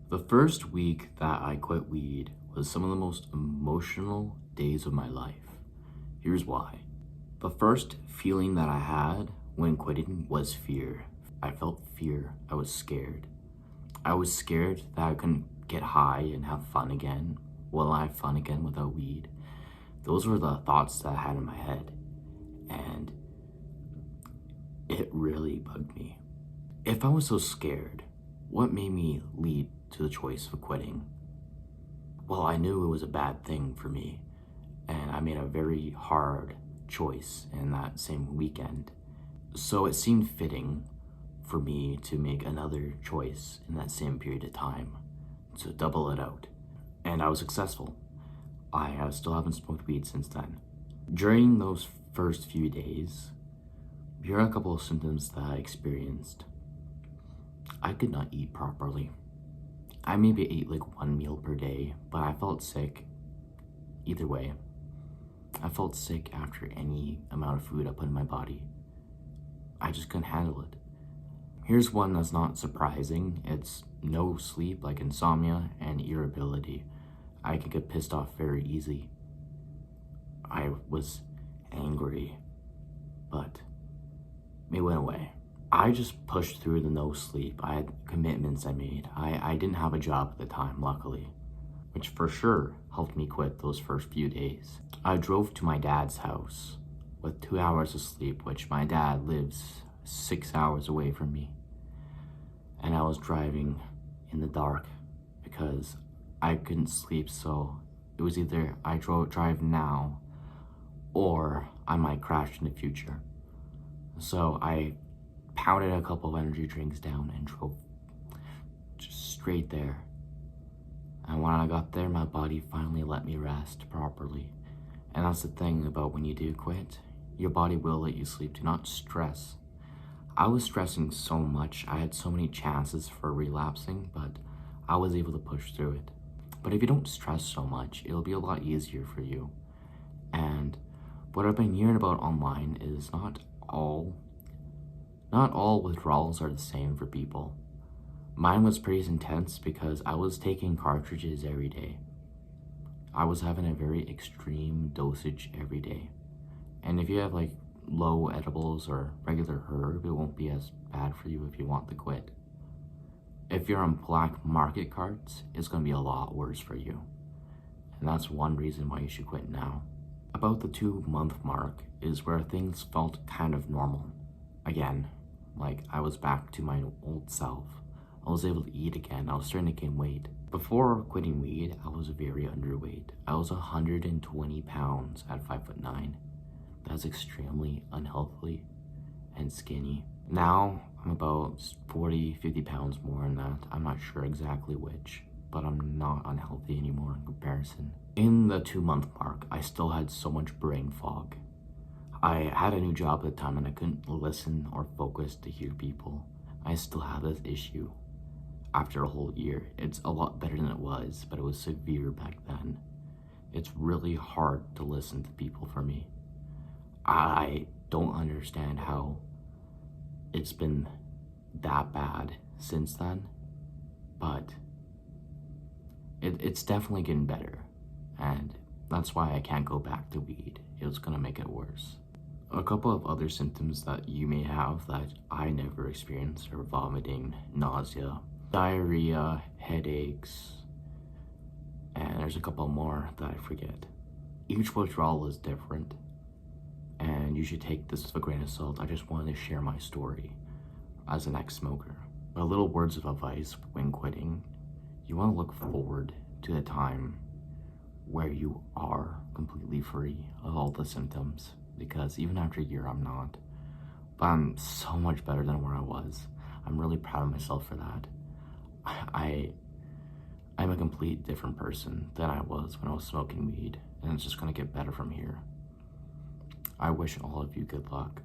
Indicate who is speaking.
Speaker 1: The first week that I quit weed was some of the most emotional days of my life. Here's why. The first feeling that I had when quitting was fear. I felt fear. I was scared. I was scared that I couldn't get high and have fun again. Will I have fun again without weed? Those were the thoughts that I had in my head, and it really bugged me. If I was so scared, what made me lead to the choice of quitting? Well, I knew it was a bad thing for me, and I made a very hard choice in that same weekend. So it seemed fitting for me to make another choice in that same period of time, to double it out. And I was successful. I still haven't smoked weed since then. During those first few days, here are a couple of symptoms that I experienced. I could not eat properly. I maybe ate like one meal per day, but I felt sick either way. I felt sick after any amount of food I put in my body. I just couldn't handle it. Here's one that's not surprising. It's no sleep, like insomnia and irritability. I could get pissed off very easy. I was angry, but it went away. I just pushed through the no sleep. I had commitments I made. I didn't have a job at the time, luckily, which for sure helped me quit those first few days. I drove to my dad's house with 2 hours of sleep, which my dad lives 6 hours away from me. And I was driving in the dark because I couldn't sleep, so it was either I drive now or I might crash in the future. So I pounded a couple of energy drinks down and drove just straight there. And when I got there, my body finally let me rest properly. And that's the thing about when you do quit, your body will let you sleep. Do not stress. I was stressing so much. I had so many chances for relapsing, but I was able to push through it. But if you don't stress so much, it'll be a lot easier for you. And what I've been hearing about online is not all withdrawals are the same for people. Mine was pretty intense because I was taking cartridges every day. I was having a very extreme dosage every day. And if you have like low edibles or regular herb, it won't be as bad for you if you want to quit. If you're on black market carts, it's going to be a lot worse for you. And that's one reason why you should quit now. About the 2-month mark is where things felt kind of normal. Again, like I was back to my old self. I was able to eat again. I was starting to gain weight. Before quitting weed, I was very underweight. I was 120 pounds at 5'9". That's extremely unhealthy and skinny. Now I'm about 40, 50 pounds more than that. I'm not sure exactly which, but I'm not unhealthy anymore in comparison. In the 2-month mark, I still had so much brain fog. I had a new job at the time and I couldn't listen or focus to hear people. I still have this issue after a whole year. It's a lot better than it was, but it was severe back then. It's really hard to listen to people for me. I don't understand how it's been that bad since then, but it's definitely getting better, and that's why I can't go back to weed. It's gonna make it worse. A couple of other symptoms that you may have that I never experienced are vomiting, nausea, diarrhea, headaches, and there's a couple more that I forget. Each withdrawal is different, and you should take this with a grain of salt. I just wanted to share my story as an ex-smoker. A little words of advice when quitting: you want to look forward to the time where you are completely free of all the symptoms, because even after a year I'm not, but I'm so much better than where I was. I'm really proud of myself for that. I'm a complete different person than I was when I was smoking weed, and it's just gonna get better from here. I wish all of you good luck.